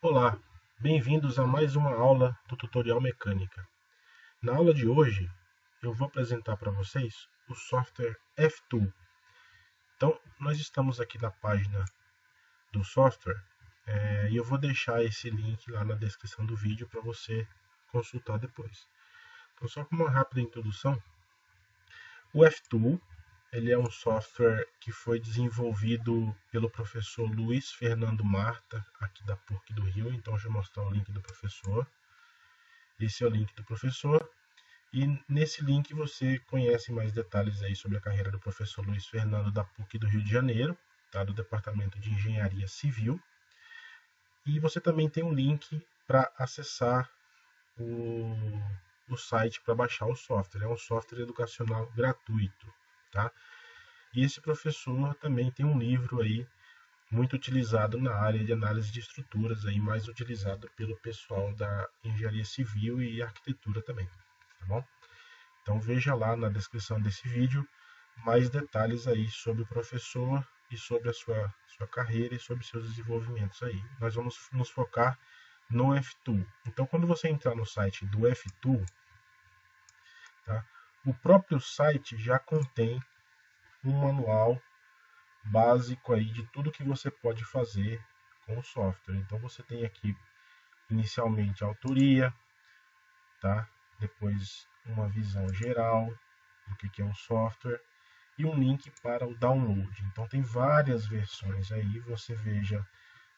Olá, bem-vindos a mais uma aula do Tutorial Mecânica. Na aula de hoje, eu vou apresentar para vocês o software F-Tool. Então, nós estamos aqui na página do software e eu vou deixar esse link lá na descrição do vídeo para você consultar depois. Então, só com uma rápida introdução, o F-Tool ele é um software que foi desenvolvido pelo professor Luiz Fernando Marta, aqui da PUC do Rio. Então, deixa eu mostrar o link do professor. Esse é o link do professor. E nesse link você conhece mais detalhes aí sobre a carreira do professor Luiz Fernando da PUC do Rio de Janeiro, tá? Do Departamento de Engenharia Civil. E você também tem um link para acessar o site para baixar o software. É um software educacional gratuito, tá? E esse professor também tem um livro aí muito utilizado na área de análise de estruturas, aí mais utilizado pelo pessoal da engenharia civil e arquitetura também, tá bom? Então veja lá na descrição desse vídeo mais detalhes aí sobre o professor e sobre a sua carreira e sobre seus desenvolvimentos aí. Nós vamos nos focar no F-Tool. Então quando você entrar no site do F-Tool, tá, o próprio site já contém um manual básico aí de tudo que você pode fazer com o software. Então você tem aqui inicialmente a autoria, tá? Depois uma visão geral do que é o software e um link para o download. Então tem várias versões aí, você veja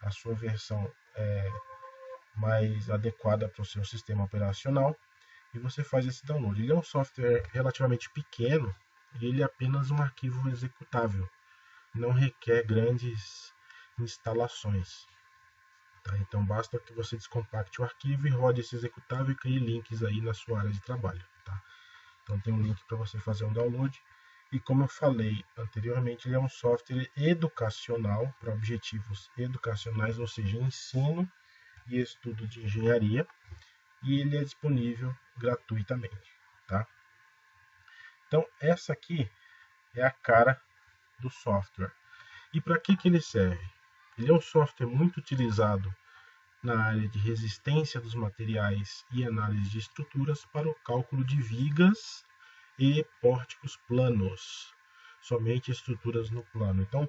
a sua versão mais adequada para o seu sistema operacional e você faz esse download. Ele é um software relativamente pequeno e ele é apenas um arquivo executável, não requer grandes instalações. Tá? Então basta que você descompacte o arquivo e rode esse executável e crie links aí na sua área de trabalho. Tá? Então tem um link para você fazer um download. E como eu falei anteriormente, ele é um software educacional para objetivos educacionais, ou seja, ensino e estudo de engenharia. E ele é disponível gratuitamente. Tá? Então essa aqui é a cara do software. E para que ele serve? Ele é um software muito utilizado na área de resistência dos materiais e análise de estruturas para o cálculo de vigas e pórticos planos, somente estruturas no plano. Então,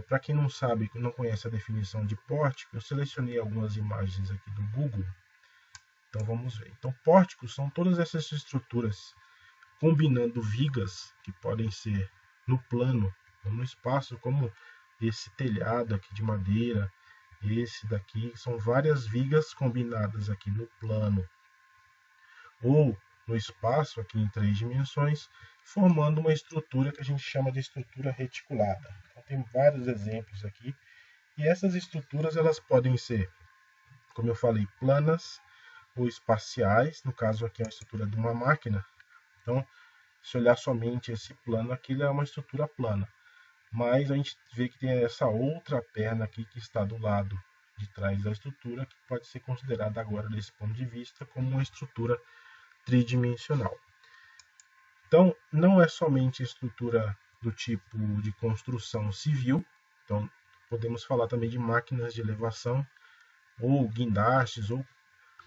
para quem não sabe, não conhece a definição de pórtico, eu selecionei algumas imagens aqui do Google. Então vamos ver. Então, pórticos são todas essas estruturas combinando vigas que podem ser no plano ou no espaço, como esse telhado aqui de madeira, esse daqui, são várias vigas combinadas aqui no plano ou no espaço, aqui em 3 dimensões, formando uma estrutura que a gente chama de estrutura reticulada. Então, tem vários exemplos aqui. E essas estruturas elas podem ser, como eu falei, planas ou espaciais. No caso aqui é uma estrutura de uma máquina. Então, se olhar somente esse plano aqui, ele é uma estrutura plana. Mas a gente vê que tem essa outra perna aqui que está do lado de trás da estrutura, que pode ser considerada agora, desse ponto de vista, como uma estrutura tridimensional. Então, não é somente estrutura do tipo de construção civil, então podemos falar também de máquinas de elevação, ou guindastes,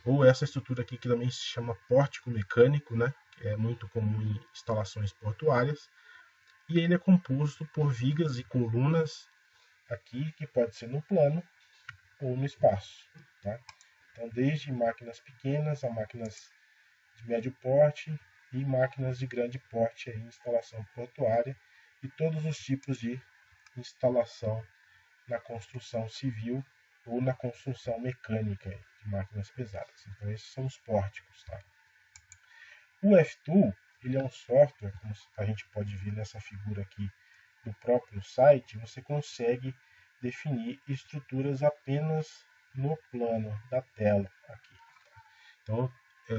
ou essa estrutura aqui que também se chama pórtico mecânico, né? Que é muito comum em instalações portuárias. E ele é composto por vigas e colunas aqui, que pode ser no plano ou no espaço. Tá? Então, desde máquinas pequenas a máquinas de médio porte e máquinas de grande porte em instalação portuária e todos os tipos de instalação na construção civil ou na construção mecânica de máquinas pesadas. Então, esses são os pórticos. Tá? O F-Tool ele é um software, como a gente pode ver nessa figura aqui do próprio site, você consegue definir estruturas apenas no plano da tela aqui. Então,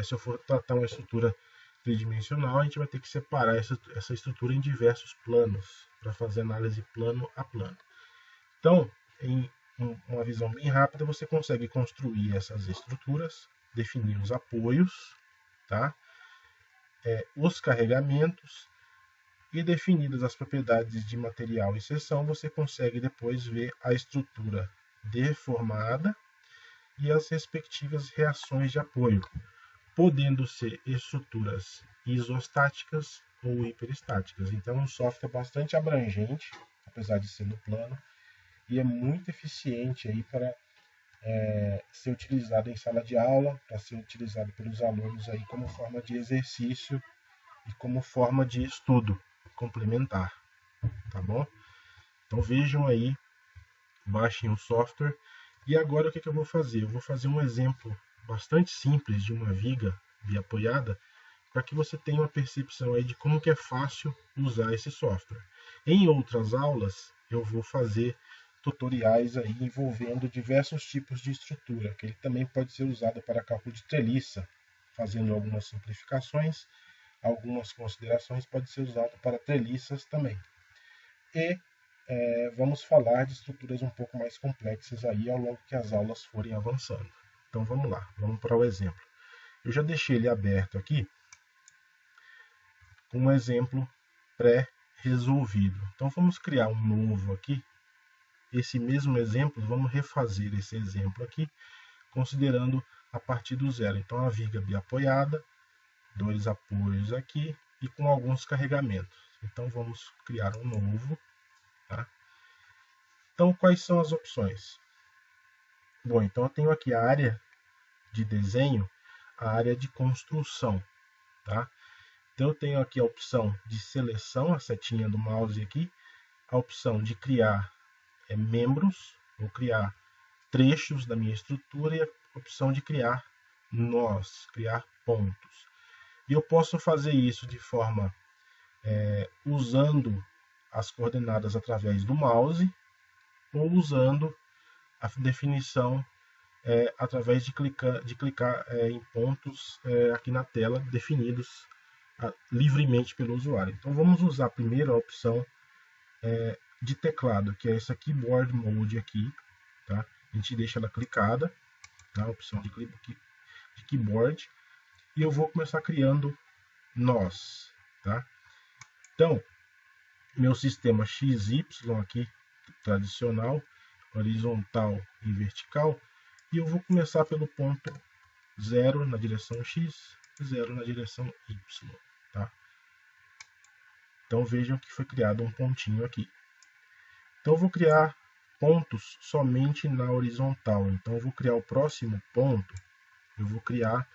se eu for tratar uma estrutura tridimensional, a gente vai ter que separar essa estrutura em diversos planos para fazer análise plano a plano. Então, em uma visão bem rápida, você consegue construir essas estruturas, definir os apoios, tá? Os carregamentos e definidas as propriedades de material e seção, você consegue depois ver a estrutura deformada e as respectivas reações de apoio, podendo ser estruturas isostáticas ou hiperestáticas. Então, é um software bastante abrangente, apesar de ser no plano, e é muito eficiente aí para ser utilizado em sala de aula, para ser utilizado pelos alunos aí como forma de exercício e como forma de estudo complementar, tá bom? Então vejam aí, baixem o software. E agora o que eu vou fazer? Eu vou fazer um exemplo bastante simples de uma viga biapoiada, para que você tenha uma percepção aí de como que é fácil usar esse software. Em outras aulas, eu vou fazer tutoriais aí envolvendo diversos tipos de estrutura, que ele também pode ser usado para cálculo de treliça, fazendo algumas simplificações, algumas considerações, pode ser usado para treliças também. E vamos falar de estruturas um pouco mais complexas aí ao longo que as aulas forem avançando. Então vamos lá, vamos para o exemplo. Eu já deixei ele aberto aqui, com um exemplo pré-resolvido. Então vamos criar um novo aqui. Esse mesmo exemplo, vamos refazer esse exemplo aqui, considerando a partir do zero. Então a viga biapoiada, 2 apoios aqui e com alguns carregamentos. Então vamos criar um novo. Tá? Então quais são as opções? Bom, então eu tenho aqui a área de desenho, a área de construção. Tá? Então eu tenho aqui a opção de seleção, a setinha do mouse aqui, a opção de criar membros, ou criar trechos da minha estrutura, e a opção de criar nós, criar pontos. E eu posso fazer isso de forma usando as coordenadas através do mouse, ou usando a definição através de clicar em pontos aqui na tela, definidos livremente pelo usuário. Então vamos usar primeiro a opção de teclado, que é essa Keyboard Mode aqui. Tá? A gente deixa ela clicada, tá? A opção de Keyboard, e eu vou começar criando nós. Tá? Então, meu sistema XY aqui, tradicional, horizontal e vertical, e eu vou começar pelo ponto 0 na direção X, 0 na direção Y. Tá? Então vejam que foi criado um pontinho aqui. Então eu vou criar pontos somente na horizontal. Então eu vou criar o próximo ponto, eu vou criar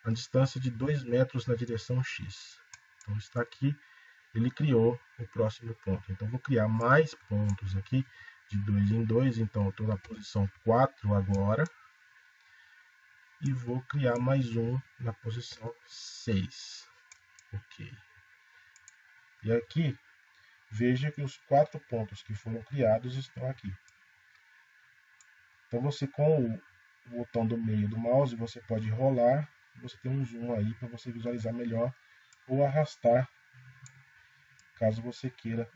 a distância de 2 metros na direção X. Então está aqui, ele criou o próximo ponto. Então eu vou criar mais pontos aqui, de 2 em 2. Então eu estou na posição 4 agora. E vou criar mais um na posição 6. Ok. E aqui, veja que os 4 pontos que foram criados estão aqui. Então você, com o botão do meio do mouse, você pode rolar, você tem um zoom aí para você visualizar melhor, ou arrastar, caso você queira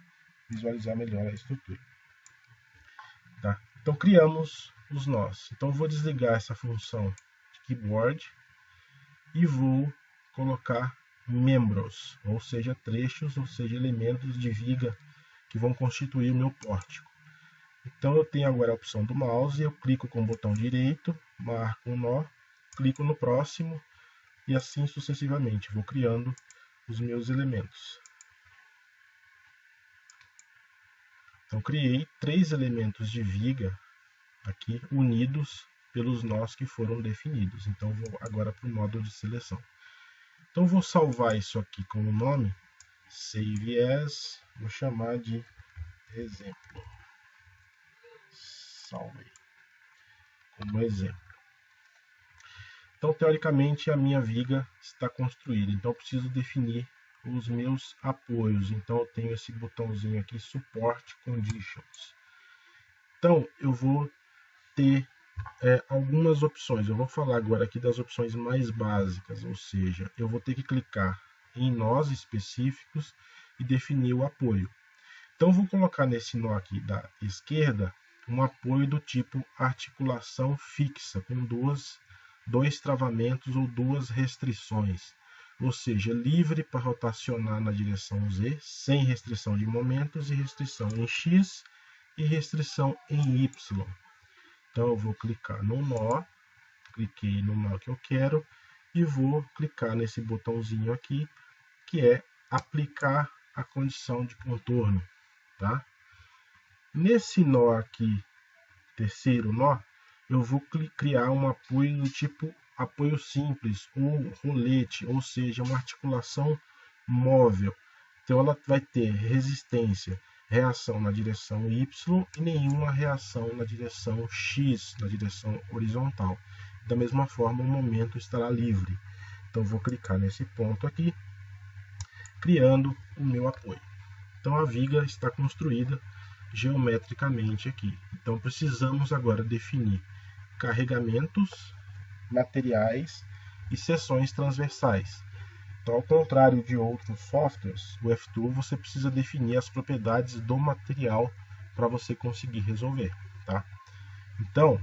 visualizar melhor a estrutura. Tá? Então criamos os nós. Então eu vou desligar essa função de keyboard e vou colocar membros, ou seja, trechos, ou seja, elementos de viga que vão constituir o meu pórtico. Então eu tenho agora a opção do mouse, eu clico com o botão direito, marco um nó, clico no próximo e assim sucessivamente vou criando os meus elementos. Então criei 3 elementos de viga aqui unidos pelos nós que foram definidos. Então vou agora para o módulo de seleção. Então vou salvar isso aqui com o nome Save As, vou chamar de exemplo. Salve como exemplo. Então teoricamente a minha viga está construída. Então eu preciso definir os meus apoios. Então eu tenho esse botãozinho aqui, Support Conditions. Então eu vou ter algumas opções. Eu vou falar agora aqui das opções mais básicas, ou seja, eu vou ter que clicar em nós específicos e definir o apoio. Então eu vou colocar nesse nó aqui da esquerda um apoio do tipo articulação fixa, com dois travamentos ou 2 restrições, ou seja, livre para rotacionar na direção Z, sem restrição de momentos, e restrição em X e restrição em Y. Então eu vou clicar no nó cliquei no nó que eu quero e vou clicar nesse botãozinho aqui, que é aplicar a condição de contorno, tá? Nesse nó aqui, terceiro nó, eu vou criar um apoio do tipo apoio simples ou rolete, ou seja, uma articulação móvel. Então ela vai ter resistência, reação na direção Y e nenhuma reação na direção X, na direção horizontal. Da mesma forma, o momento estará livre. Então vou clicar nesse ponto aqui, criando o meu apoio. Então a viga está construída geometricamente aqui. Então precisamos agora definir carregamentos, materiais e seções transversais. Então, ao contrário de outros softwares, o FTool você precisa definir as propriedades do material para você conseguir resolver, tá? Então,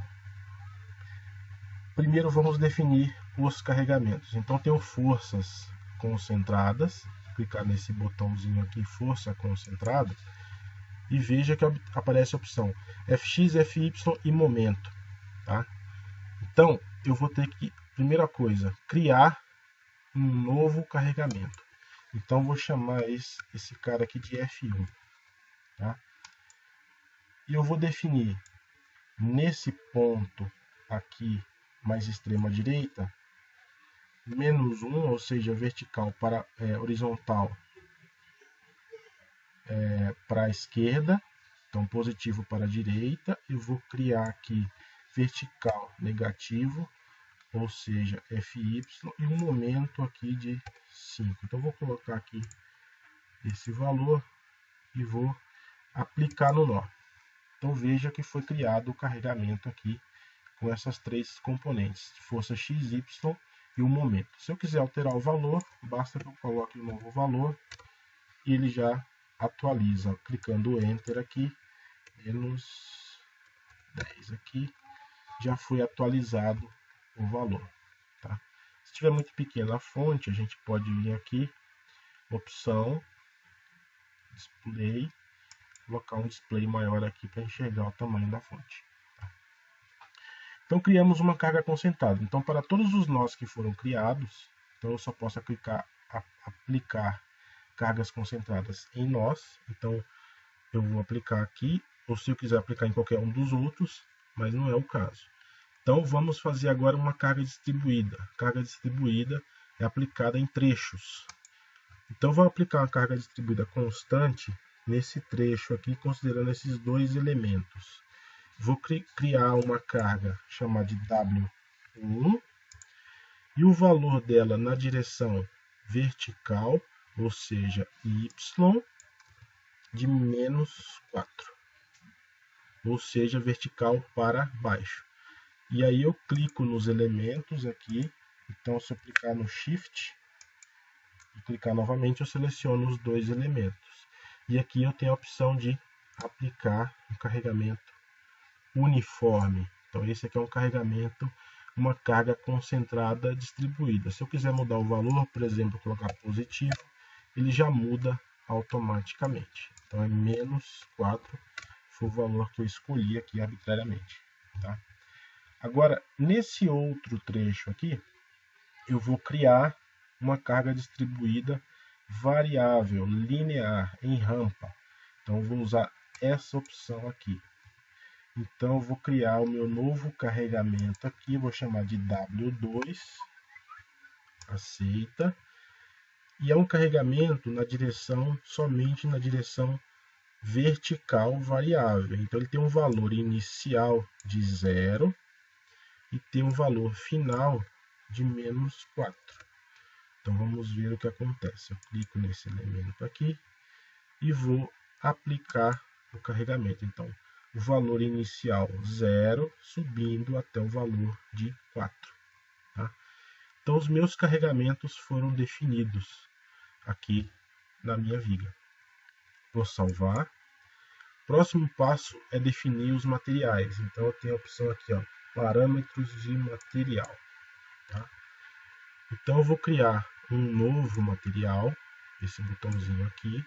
primeiro vamos definir os carregamentos. Então, tenho forças concentradas, clicar nesse botãozinho aqui, força concentrada, e veja que aparece a opção Fx, Fy e momento, tá? Então, eu vou ter que, primeira coisa, criar um novo carregamento. Então, vou chamar esse cara aqui de F1, tá? E eu vou definir nesse ponto aqui, mais extrema direita, -1, ou seja, vertical para horizontal para a esquerda, então positivo para a direita. Eu vou criar aqui vertical negativo, ou seja, Fy, e um momento aqui de 5. Então vou colocar aqui esse valor e vou aplicar no nó. Então veja que foi criado o carregamento aqui com essas três componentes, força x, y e o momento. Se eu quiser alterar o valor, basta que eu coloque o novo valor e ele já atualiza, clicando Enter aqui, menos 10 aqui, já foi atualizado o valor, tá? Se estiver muito pequena a fonte, a gente pode vir aqui, opção, display, colocar um display maior aqui para enxergar o tamanho da fonte. Tá? Então criamos uma carga concentrada. Então para todos os nós que foram criados, então eu só posso aplicar cargas concentradas em nós. Então eu vou aplicar aqui, ou se eu quiser aplicar em qualquer um dos outros, mas não é o caso. Então vamos fazer agora uma carga distribuída. Carga distribuída é aplicada em trechos. Então vou aplicar uma carga distribuída constante nesse trecho aqui, considerando esses dois elementos. Vou criar uma carga chamada de W1 e o valor dela na direção vertical, ou seja, Y, de -4, ou seja, vertical para baixo. E aí eu clico nos elementos aqui, então se eu clicar no Shift e clicar novamente, eu seleciono os dois elementos. E aqui eu tenho a opção de aplicar um carregamento uniforme. Então esse aqui é um carregamento, uma carga concentrada distribuída. Se eu quiser mudar o valor, por exemplo, colocar positivo, ele já muda automaticamente. Então é -4, foi o valor que eu escolhi aqui arbitrariamente, tá? Agora, nesse outro trecho aqui, eu vou criar uma carga distribuída variável, linear, em rampa. Então, eu vou usar essa opção aqui. Então, eu vou criar o meu novo carregamento aqui, vou chamar de W2, aceita. E é um carregamento na direção, somente na direção vertical variável. Então, ele tem um valor inicial de 0 e tem um valor final de -4. Então vamos ver o que acontece. Eu clico nesse elemento aqui e vou aplicar o carregamento. Então o valor inicial 0 subindo até o valor de 4. Tá? Então os meus carregamentos foram definidos aqui na minha viga. Vou salvar. Próximo passo é definir os materiais. Então eu tenho a opção aqui, ó, parâmetros de material. Tá? Então eu vou criar um novo material, esse botãozinho aqui,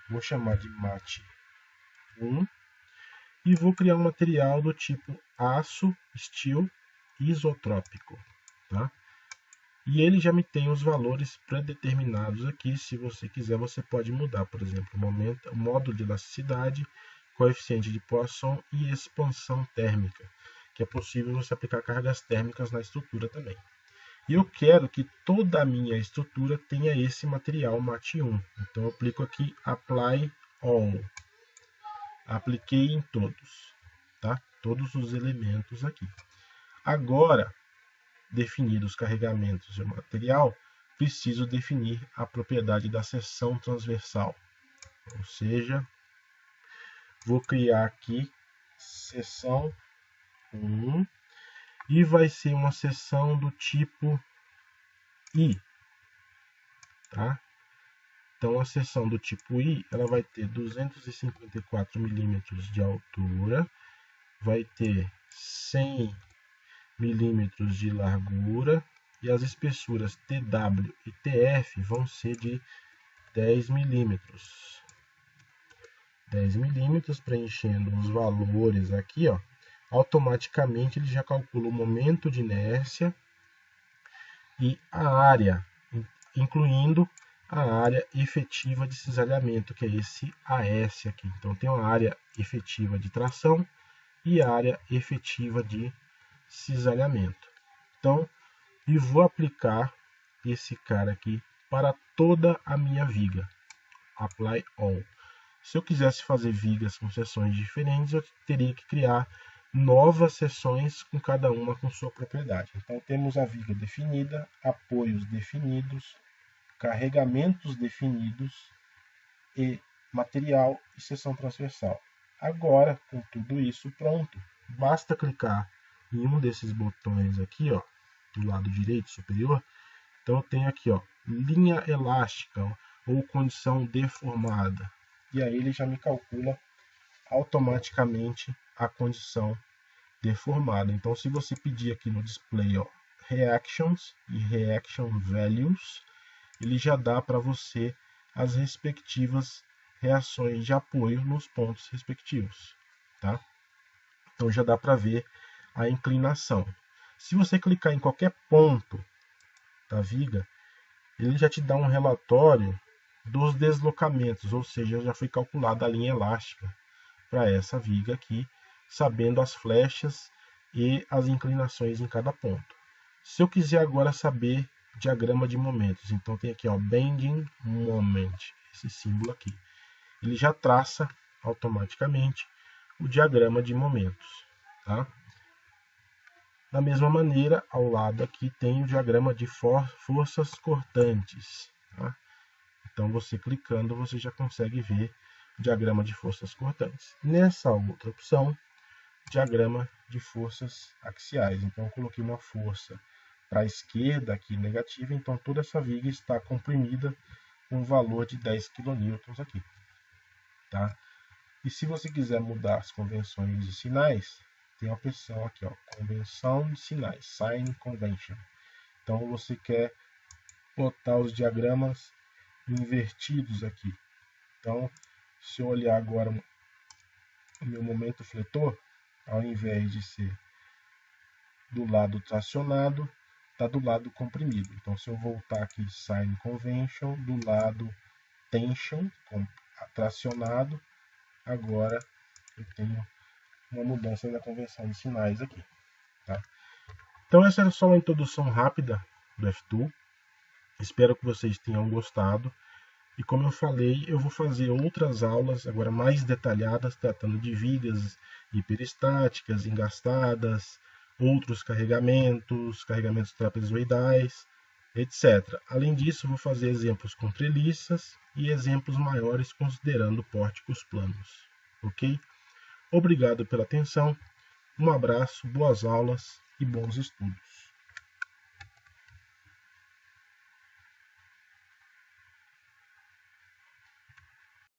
vou chamar de Mat1 e vou criar um material do tipo aço, steel isotrópico, tá? E ele já me tem os valores pré-determinados aqui. Se você quiser, você pode mudar, por exemplo, o módulo de elasticidade, coeficiente de Poisson e expansão térmica, que é possível você aplicar cargas térmicas na estrutura também. E eu quero que toda a minha estrutura tenha esse material MAT1. Então eu aplico aqui Apply All. Apliquei em todos, tá? Todos os elementos aqui. Agora, definidos os carregamentos de material, preciso definir a propriedade da seção transversal. Ou seja, vou criar aqui seção 1 e vai ser uma seção do tipo I, tá? Então a seção do tipo I, ela vai ter 254 milímetros de altura, vai ter 100 milímetros de largura e as espessuras TW e TF vão ser de 10 milímetros. 10 milímetros, preenchendo os valores aqui, ó, automaticamente ele já calcula o momento de inércia e a área, incluindo a área efetiva de cisalhamento, que é esse AS aqui. Então tem uma área efetiva de tração e a área efetiva de cisalhamento. Então, e vou aplicar esse cara aqui para toda a minha viga. Apply All. Se eu quisesse fazer vigas com seções diferentes, eu teria que criar novas seções, com cada uma com sua propriedade. Então, temos a viga definida, apoios definidos, carregamentos definidos e material e seção transversal. Agora, com tudo isso pronto, basta clicar em um desses botões aqui, ó, do lado direito superior. Então eu tenho aqui, ó, linha elástica ou condição deformada. E aí ele já me calcula automaticamente a condição deformada. Então se você pedir aqui no display, ó, Reactions e Reaction Values, ele já dá para você as respectivas reações de apoio nos pontos respectivos, tá? Então já dá para ver a inclinação. Se você clicar em qualquer ponto da viga, ele já te dá um relatório dos deslocamentos, ou seja, já foi calculada a linha elástica para essa viga aqui, sabendo as flechas e as inclinações em cada ponto. Se eu quiser agora saber diagrama de momentos, então tem aqui, ó, Bending Moment, esse símbolo aqui. Ele já traça automaticamente o diagrama de momentos, tá? Da mesma maneira, ao lado aqui tem o diagrama de forças cortantes, tá? Então, você clicando, você já consegue ver o diagrama de forças cortantes. Nessa outra opção, diagrama de forças axiais. Então, eu coloquei uma força para a esquerda aqui negativa, então toda essa viga está comprimida com um valor de 10 kN aqui, tá? E se você quiser mudar as convenções de sinais, tem a opção aqui, ó, convenção de sinais, Sign Convention. Então você quer botar os diagramas invertidos aqui. Então, se eu olhar agora o meu momento fletor, ao invés de ser do lado tracionado, está do lado comprimido. Então, se eu voltar aqui, Sign Convention, do lado Tension, tracionado, agora eu tenho uma mudança na convenção de sinais aqui, tá? Então essa era só uma introdução rápida do F2. Espero que vocês tenham gostado. E como eu falei, eu vou fazer outras aulas agora mais detalhadas, tratando de vigas hiperestáticas, engastadas, outros carregamentos, carregamentos trapezoidais, etc. Além disso, vou fazer exemplos com treliças e exemplos maiores considerando pórticos planos. Ok? Obrigado pela atenção, um abraço, boas aulas e bons estudos.